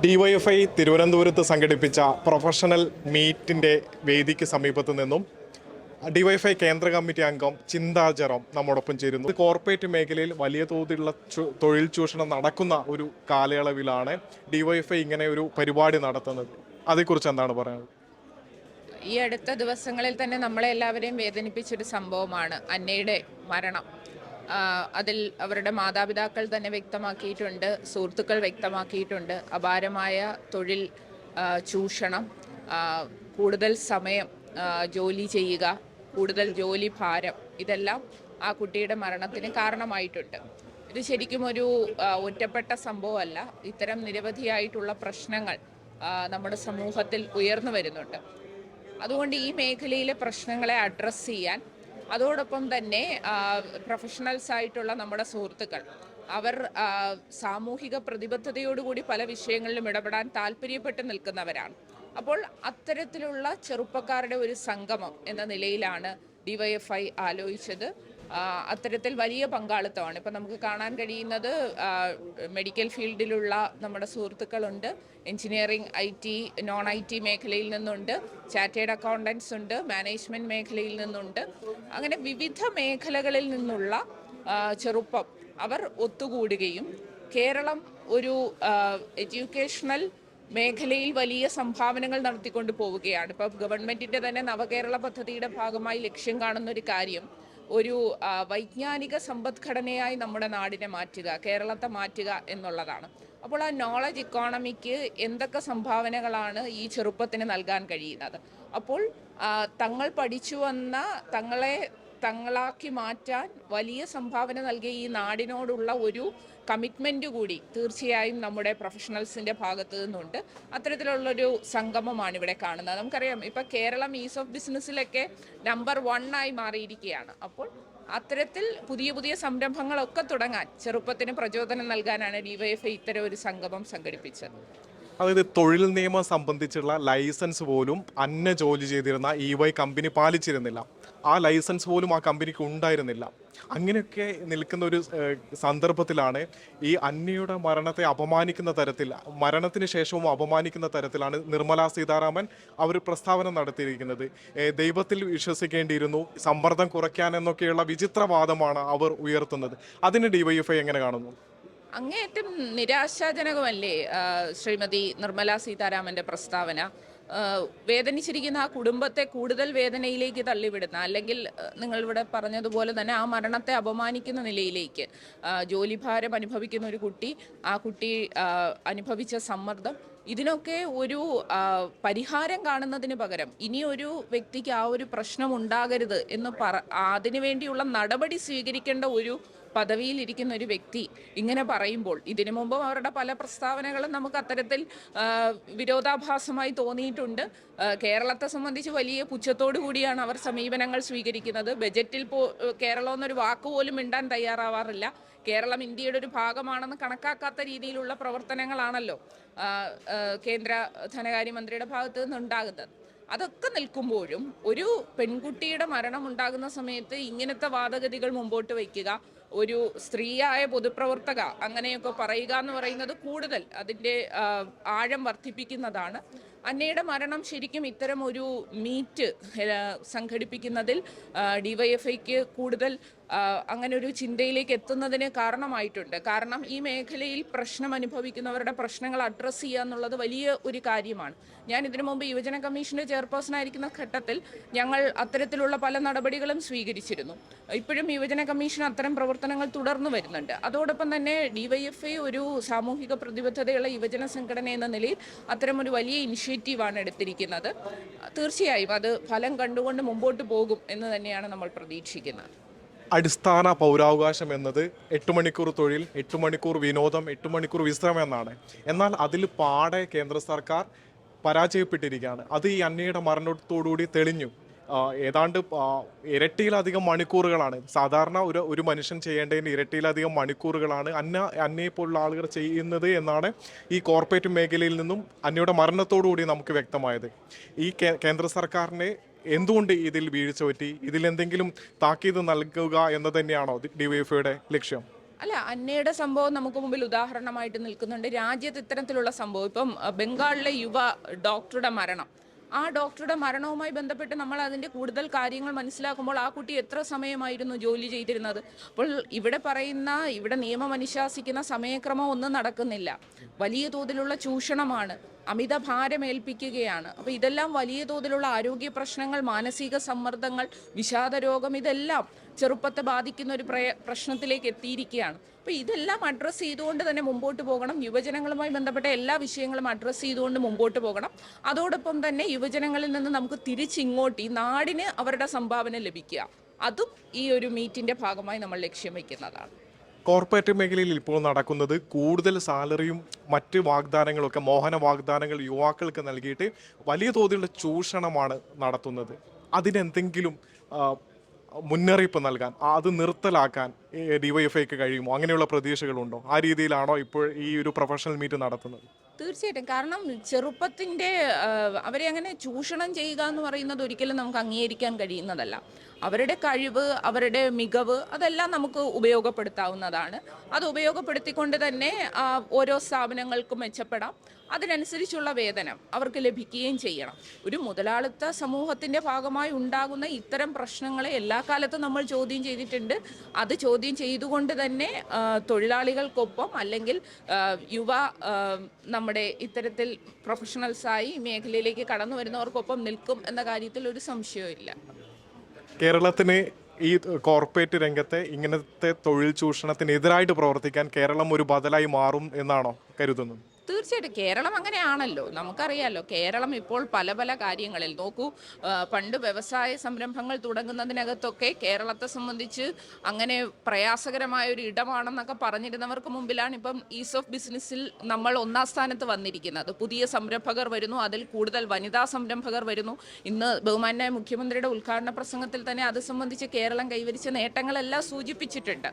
DYFI തിരുവനന്തപുരത്ത് സംഘടിപ്പിച്ച professional മീറ്റിൻ്റെ വേദിക്ക് സമീപത്തു നിന്നും ഡിവൈഎഫ്ഐ കേന്ദ്ര കമ്മിറ്റി അംഗം ചിന്താ ജെറോം നമ്മോടൊപ്പം ചേരുന്നു. കോർപ്പറേറ്റ് മേഖലയിൽ വലിയ തോതിലുള്ള തൊഴിൽ ചൂഷണം നടക്കുന്ന ഒരു കാലയളവിലാണ് ഡിവൈഎഫ്ഐ ഇങ്ങനെ ഒരു പരിപാടി നടത്തുന്നത്. അതേക്കുറിച്ച് എന്താണ് പറയുന്നത്? ഈ അടുത്ത ദിവസങ്ങളിൽ തന്നെ നമ്മളെ എല്ലാവരെയും വേദനിപ്പിച്ചൊരു സംഭവമാണ് അന്നയുടെ മരണം. അതിൽ അവരുടെ മാതാപിതാക്കൾ തന്നെ വ്യക്തമാക്കിയിട്ടുണ്ട്, സുഹൃത്തുക്കൾ വ്യക്തമാക്കിയിട്ടുണ്ട്. അപാരമായ തൊഴിൽ ചൂഷണം, കൂടുതൽ സമയം ജോലി ചെയ്യുക, കൂടുതൽ ജോലി ഭാരം, ഇതെല്ലാം ആ കുട്ടിയുടെ മരണത്തിന് കാരണമായിട്ടുണ്ട്. ഇത് ശരിക്കും ഒരു ഒറ്റപ്പെട്ട സംഭവമല്ല. ഇത്തരം നിരവധിയായിട്ടുള്ള പ്രശ്നങ്ങൾ നമ്മുടെ സമൂഹത്തിൽ ഉയർന്നു വരുന്നുണ്ട്. അതുകൊണ്ട് ഈ മേഖലയിലെ പ്രശ്നങ്ങളെ അഡ്രസ്സ് ചെയ്യാൻ, അതോടൊപ്പം തന്നെ പ്രൊഫഷണൽസ് ആയിട്ടുള്ള നമ്മുടെ സുഹൃത്തുക്കൾ അവർ സാമൂഹിക പ്രതിബദ്ധതയോടുകൂടി പല വിഷയങ്ങളിലും ഇടപെടാൻ താല്പര്യപ്പെട്ട് നിൽക്കുന്നവരാണ്. അപ്പോൾ അത്തരത്തിലുള്ള ചെറുപ്പക്കാരുടെ ഒരു സംഗമം എന്ന നിലയിലാണ് ഡിവൈഎഫ്ഐ ആലോചിച്ചത്. അത്തരത്തിൽ വലിയ പങ്കാളിത്തമാണ് ഇപ്പം നമുക്ക് കാണാൻ കഴിയുന്നത്. മെഡിക്കൽ ഫീൽഡിലുള്ള നമ്മുടെ സുഹൃത്തുക്കളുണ്ട്, എഞ്ചിനീയറിംഗ്, IT, നോൺ IT മേഖലയിൽ നിന്നുണ്ട്, ചാർട്ടേഡ് അക്കൗണ്ടൻസ് ഉണ്ട്, മാനേജ്മെൻറ്റ് മേഖലയിൽ നിന്നുണ്ട്. അങ്ങനെ വിവിധ മേഖലകളിൽ നിന്നുള്ള ചെറുപ്പം അവർ ഒത്തുകൂടുകയും കേരളം ഒരു എഡ്യൂക്കേഷണൽ മേഖലയിൽ വലിയ സംഭാവനകൾ നടത്തിക്കൊണ്ട് പോവുകയാണ്. ഇപ്പോൾ ഗവൺമെൻറ്റിൻ്റെ തന്നെ നവകേരള പദ്ധതിയുടെ ഭാഗമായി ലക്ഷ്യം കാണുന്ന ഒരു കാര്യം ഒരു വൈജ്ഞാനിക സമ്പദ്ഘടനയായി നമ്മുടെ നാടിനെ മാറ്റുക, കേരളത്തെ മാറ്റുക എന്നുള്ളതാണ്. അപ്പോൾ ആ നോളജ് ഇക്കോണമിക്ക് എന്തൊക്കെ സംഭാവനകളാണ് ഈ ചെറുപ്പത്തിന് നൽകാൻ കഴിയുന്നത്? അപ്പോൾ തങ്ങൾ പഠിച്ചു വന്ന തങ്ങളാക്കി മാറ്റാൻ വലിയ സംഭാവന നൽകിയ ഈ നാടിനോടുള്ള ഒരു കമ്മിറ്റ്മെൻറ്റ് കൂടി തീർച്ചയായും നമ്മുടെ പ്രൊഫഷണൽസിൻ്റെ ഭാഗത്തു നിന്നുണ്ട്. അത്തരത്തിലുള്ളൊരു സംഗമമാണ് ഇവിടെ കാണുന്നത്. നമുക്കറിയാം, ഇപ്പോൾ കേരളം ഈസ് ഓഫ് ബിസിനസ്സിലൊക്കെ നമ്പർ 1 ആയി മാറിയിരിക്കുകയാണ്. അപ്പോൾ അത്തരത്തിൽ പുതിയ പുതിയ സംരംഭങ്ങളൊക്കെ തുടങ്ങാൻ ചെറുപ്പത്തിന് പ്രചോദനം നൽകാനാണ് ഡിവൈഎഫ്ഐ ഇത്തരം ഒരു സംഗമം സംഘടിപ്പിച്ചത്. അതായത് തൊഴിൽ നിയമം സംബന്ധിച്ചുള്ള ലൈസൻസ് പോലും അന്ന ജോലി ചെയ്തിരുന്ന EY കമ്പനി പാലിച്ചിരുന്നില്ല. ആ ലൈസൻസ് പോലും ആ കമ്പനിക്ക് ഉണ്ടായിരുന്നില്ല. അങ്ങനെയൊക്കെ നിൽക്കുന്ന ഒരു സന്ദർഭത്തിലാണ് ഈ അന്നയുടെ മരണത്തെ അപമാനിക്കുന്ന തരത്തിൽ, മരണത്തിന് ശേഷവും അപമാനിക്കുന്ന തരത്തിലാണ് നിർമ്മലാ സീതാരാമൻ അവർ പ്രസ്താവന നടത്തിയിരിക്കുന്നത്. ദൈവത്തിൽ വിശ്വസിക്കേണ്ടിയിരുന്നു, സമ്മർദ്ദം കുറയ്ക്കാൻ എന്നൊക്കെയുള്ള വിചിത്രവാദമാണ് അവർ ഉയർത്തുന്നത്. അതിന് ഡിവൈഎഫ്ഐ എങ്ങനെ കാണുന്നു? അങ്ങേയറ്റം നിരാശാജനകമല്ലേ ശ്രീമതി നിർമ്മലാ സീതാരാമൻ്റെ പ്രസ്താവന? വേദനിച്ചിരിക്കുന്ന ആ കുടുംബത്തെ കൂടുതൽ വേദനയിലേക്ക് തള്ളിവിടുന്ന, അല്ലെങ്കിൽ നിങ്ങളിവിടെ പറഞ്ഞതുപോലെ തന്നെ ആ മരണത്തെ അപമാനിക്കുന്ന നിലയിലേക്ക്, ജോലിഭാരം അനുഭവിക്കുന്ന ഒരു കുട്ടി, ആ കുട്ടി അനുഭവിച്ച സമ്മർദ്ദം, ഇതിനൊക്കെ ഒരു പരിഹാരം കാണുന്നതിന് പകരം ഇനിയൊരു വ്യക്തിക്ക് ആ ഒരു പ്രശ്നം ഉണ്ടാകരുത് എന്ന് അതിനുവേണ്ടിയുള്ള നടപടി സ്വീകരിക്കേണ്ട ഒരു പദവിയിലിരിക്കുന്ന ഒരു വ്യക്തി ഇങ്ങനെ പറയുമ്പോൾ, ഇതിനു മുമ്പും അവരുടെ പല പ്രസ്താവനകളും നമുക്ക് അത്തരത്തിൽ വിരോധാഭാസമായി തോന്നിയിട്ടുണ്ട്. കേരളത്തെ സംബന്ധിച്ച് വലിയ പുച്ഛത്തോടു കൂടിയാണ് അവർ സമീപനങ്ങൾ സ്വീകരിക്കുന്നത്. ബജറ്റിൽ കേരളം എന്നൊരു വാക്കുപോലും മിണ്ടാൻ തയ്യാറാവാറില്ല. കേരളം ഇന്ത്യയുടെ ഒരു ഭാഗമാണെന്ന് കണക്കാക്കാത്ത രീതിയിലുള്ള പ്രവർത്തനങ്ങളാണല്ലോ കേന്ദ്ര ധനകാര്യമന്ത്രിയുടെ ഭാഗത്ത് നിന്നുണ്ടാകുന്നത്. അതൊക്കെ നിൽക്കുമ്പോഴും ഒരു പെൺകുട്ടിയുടെ മരണം ഉണ്ടാകുന്ന സമയത്ത് ഇങ്ങനത്തെ വാദഗതികൾ മുമ്പോട്ട് വയ്ക്കുക, ഒരു സ്ത്രീയായ പൊതുപ്രവർത്തക അങ്ങനെയൊക്കെ പറയുക എന്ന് പറയുന്നത് കൂടുതൽ അതിൻ്റെ ആഴം വർദ്ധിപ്പിക്കുന്നതാണ്. അന്നയുടെ മരണം ശരിക്കും ഇത്തരം ഒരു മീറ്റ് സംഘടിപ്പിക്കുന്നതിൽ ഡിവൈഎഫ്ഐക്ക് കൂടുതൽ അങ്ങനെ ഒരു ചിന്തയിലേക്ക് എത്തുന്നതിന് കാരണമായിട്ടുണ്ട്. കാരണം ഈ മേഖലയിൽ പ്രശ്നം അനുഭവിക്കുന്നവരുടെ പ്രശ്നങ്ങൾ അഡ്രസ്സ് ചെയ്യുക എന്നുള്ളത് വലിയ ഒരു കാര്യമാണ്. ഞാൻ ഇതിനു മുമ്പ് യുവജന കമ്മീഷൻ്റെ ചെയർപേഴ്സൺ ആയിരിക്കുന്ന ഘട്ടത്തിൽ ഞങ്ങൾ അത്തരത്തിലുള്ള പല നടപടികളും സ്വീകരിച്ചിരുന്നു. ഇപ്പോഴും യുവജന കമ്മീഷൻ അത്തരം പ്രവർത്തനങ്ങൾ തുടർന്നു വരുന്നുണ്ട്. അതോടൊപ്പം തന്നെ ഡിവൈഎഫ്ഐ ഒരു സാമൂഹിക പ്രതിബദ്ധതയുള്ള യുവജന സംഘടന എന്ന നിലയിൽ അത്തരം ഒരു വലിയ ഇനിഷ്യേറ്റീവാണ് എടുത്തിരിക്കുന്നത്. തീർച്ചയായും അത് ഫലം കണ്ടുകൊണ്ട് മുമ്പോട്ട് പോകും എന്ന് തന്നെയാണ് നമ്മൾ പ്രതീക്ഷിക്കുന്നത്. അടിസ്ഥാന പൗരാവകാശം എന്നത് 8 മണിക്കൂർ തൊഴിൽ, 8 മണിക്കൂർ വിനോദം, 8 മണിക്കൂർ വിശ്രമം എന്നാണ്. എന്നാൽ അതിൽ പാടെ കേന്ദ്ര സർക്കാർ പരാജയപ്പെട്ടിരിക്കുകയാണ്. അത് ഈ അന്നയുടെ മരണത്തോടുകൂടി തെളിഞ്ഞു. ഏതാണ്ട് ഇരട്ടിയിലധികം മണിക്കൂറുകളാണ് സാധാരണ ഒരു മനുഷ്യൻ ചെയ്യേണ്ടതിന് ഇരട്ടിയിലധികം മണിക്കൂറുകളാണ് അന്നയെപ്പോലുള്ള ആളുകൾ ചെയ്യുന്നത് എന്നാണ് ഈ കോർപ്പറേറ്റ് മേഖലയിൽ നിന്നും അന്നയുടെ മരണത്തോടുകൂടി നമുക്ക് വ്യക്തമായത്. ഈ കേന്ദ്ര സർക്കാരിനെ എന്തുകൊണ്ട് ഇതിൽ വീഴ്ച പറ്റി? ഇതിലെന്തെങ്കിലും താക്കീത് നൽകുക എന്ന് തന്നെയാണോ ഡിവൈഎഫ്ഐയുടെ ലക്ഷ്യം? അല്ല, അന്നയുടെ സംഭവം നമുക്ക് മുമ്പിൽ ഉദാഹരണമായിട്ട് നിൽക്കുന്നുണ്ട്. രാജ്യത്ത് ഇത്തരത്തിലുള്ള സംഭവം ഇപ്പം ബംഗാളിലെ യുവ ഡോക്ടറുടെ മരണം, ആ ഡോക്ടറുടെ മരണവുമായി ബന്ധപ്പെട്ട് നമ്മൾ അതിൻ്റെ കൂടുതൽ കാര്യങ്ങൾ മനസ്സിലാക്കുമ്പോൾ ആ കുട്ടി എത്ര സമയമായിരുന്നു ജോലി ചെയ്തിരുന്നത്. അപ്പോൾ ഇവിടെ നിയമം അനുശാസിക്കുന്ന സമയക്രമം ഒന്നും നടക്കുന്നില്ല. വലിയ തോതിലുള്ള ചൂഷണമാണ്, അമിത ഭാരമേൽപ്പിക്കുകയാണ്. അപ്പോൾ ഇതെല്ലാം വലിയ തോതിലുള്ള ആരോഗ്യ പ്രശ്നങ്ങൾ, മാനസിക സമ്മർദ്ദങ്ങൾ, വിഷാദരോഗം, ഇതെല്ലാം ചെറുപ്പത്തെ ബാധിക്കുന്ന ഒരു പ്രശ്നത്തിലേക്ക് എത്തിയിരിക്കുകയാണ്. അപ്പോൾ ഇതെല്ലാം അഡ്രസ്സ് ചെയ്തുകൊണ്ട് തന്നെ മുമ്പോട്ട് പോകണം. യുവജനങ്ങളുമായി ബന്ധപ്പെട്ട എല്ലാ വിഷയങ്ങളും അഡ്രസ്സ് ചെയ്തുകൊണ്ട് മുമ്പോട്ട് പോകണം. അതോടൊപ്പം തന്നെ യുവജനങ്ങളിൽ നിന്ന് നമുക്ക് തിരിച്ചിങ്ങോട്ട് ഈ നാടിന് അവരുടെ സംഭാവന ലഭിക്കുക, അതും ഈ ഒരു മീറ്റിൻ്റെ ഭാഗമായി നമ്മൾ ലക്ഷ്യം വയ്ക്കുന്നതാണ്. കോർപ്പറേറ്റ് മേഖലയിൽ ഇപ്പോൾ നടക്കുന്നത് കൂടുതൽ സാലറിയും മറ്റ് വാഗ്ദാനങ്ങളൊക്കെ, മോഹന വാഗ്ദാനങ്ങൾ യുവാക്കൾക്ക് നൽകിയിട്ട് വലിയ തോതിലുള്ള ചൂഷണമാണ് നടത്തുന്നത്. അതിനെന്തെങ്കിലും മുന്നറിയിപ്പ് നൽകാൻ, അത് നിർത്തലാക്കാൻ ഡിവൈഎഫ്ഐക്ക് കഴിയുമോ? അങ്ങനെയുള്ള പ്രതീക്ഷകളുണ്ടോ? ആ രീതിയിലാണോ ഇപ്പോൾ ഈ ഒരു പ്രൊഫഷണൽ മീറ്റ് നടത്തുന്നത്? തീർച്ചയായിട്ടും. കാരണം ചെറുപ്പത്തിൻ്റെ അവരെ അങ്ങനെ ചൂഷണം ചെയ്യുക എന്ന് പറയുന്നത് ഒരിക്കലും നമുക്ക് അംഗീകരിക്കാൻ കഴിയുന്നതല്ല. അവരുടെ കഴിവ്, അവരുടെ മികവ്, അതെല്ലാം നമുക്ക് ഉപയോഗപ്പെടുത്താവുന്നതാണ്. അത് ഉപയോഗപ്പെടുത്തിക്കൊണ്ട് തന്നെ ഓരോ സ്ഥാപനങ്ങൾക്കും മെച്ചപ്പെടാം. അതിനനുസരിച്ചുള്ള വേതനം അവർക്ക് ലഭിക്കുകയും ചെയ്യണം. ഒരു മുതലാളിത്ത സമൂഹത്തിൻ്റെ ഭാഗമായി ഉണ്ടാകുന്ന ഇത്തരം പ്രശ്നങ്ങളെ എല്ലാ കാലത്തും നമ്മൾ ചോദ്യം ചെയ്തിട്ടുണ്ട്. അത് ചോദ്യം ചെയ്തുകൊണ്ട് തന്നെ തൊഴിലാളികൾക്കൊപ്പം അല്ലെങ്കിൽ നമ്മുടെ ഇത്തരത്തിൽ പ്രൊഫഷണൽസായി മേഖലയിലേക്ക് കടന്നു വരുന്നവർക്കൊപ്പം നിൽക്കും എന്ന കാര്യത്തിൽ ഒരു സംശയവും ഇല്ല. കേരളത്തിന് ഈ കോർപ്പറേറ്റ് രംഗത്തെ ഇങ്ങനത്തെ തൊഴിൽ ചൂഷണത്തിനെതിരായിട്ട് പ്രവർത്തിക്കാൻ കേരളം ഒരു ബദലായി മാറും എന്നാണോ കരുതുന്നത്? തീർച്ചയായിട്ടും. കേരളം അങ്ങനെയാണല്ലോ, നമുക്കറിയാമല്ലോ. കേരളം ഇപ്പോൾ പല പല കാര്യങ്ങളിൽ നോക്കൂ, പണ്ട് വ്യവസായ സംരംഭങ്ങൾ തുടങ്ങുന്നതിനകത്തൊക്കെ കേരളത്തെ സംബന്ധിച്ച് അങ്ങനെ പ്രയാസകരമായ ഒരു ഇടമാണെന്നൊക്കെ പറഞ്ഞിരുന്നവർക്ക് മുമ്പിലാണ് ഇപ്പം ഈസ് ഓഫ് ബിസിനസ്സിൽ നമ്മൾ ഒന്നാം സ്ഥാനത്ത് വന്നിരിക്കുന്നത്. പുതിയ സംരംഭകർ വരുന്നു, അതിൽ കൂടുതൽ വനിതാ സംരംഭകർ വരുന്നു. ഇന്ന് ബഹുമാന്യായ മുഖ്യമന്ത്രിയുടെ ഉദ്ഘാടന പ്രസംഗത്തിൽ തന്നെ അത് സംബന്ധിച്ച് കേരളം കൈവരിച്ച നേട്ടങ്ങളെല്ലാം സൂചിപ്പിച്ചിട്ടുണ്ട്.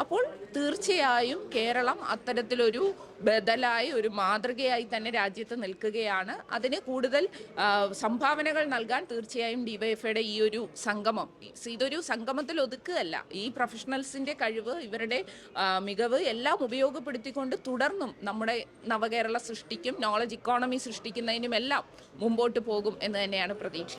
അപ്പോൾ തീർച്ചയായും കേരളം അത്തരത്തിലൊരു ബദലായി, ഒരു മാതൃകയായി തന്നെ രാജ്യത്ത് നിൽക്കുകയാണ്. അതിന് കൂടുതൽ സംഭാവനകൾ നൽകാൻ തീർച്ചയായും ഡിവൈഎഫ്ഐയുടെ ഈ ഒരു സംഗമം, ഇതൊരു സംഗമത്തിൽ ഒതുക്കുകയല്ല. ഈ പ്രൊഫഷണൽസിൻ്റെ കഴിവ്, ഇവരുടെ മികവ് എല്ലാം ഉപയോഗപ്പെടുത്തിക്കൊണ്ട് തുടർന്നും നമ്മുടെ നവകേരള സൃഷ്ടിക്കും, നോളജ് ഇക്കോണമി സൃഷ്ടിക്കുന്നതിനുമെല്ലാം മുമ്പോട്ട് പോകും എന്ന് തന്നെയാണ് പ്രതീക്ഷ.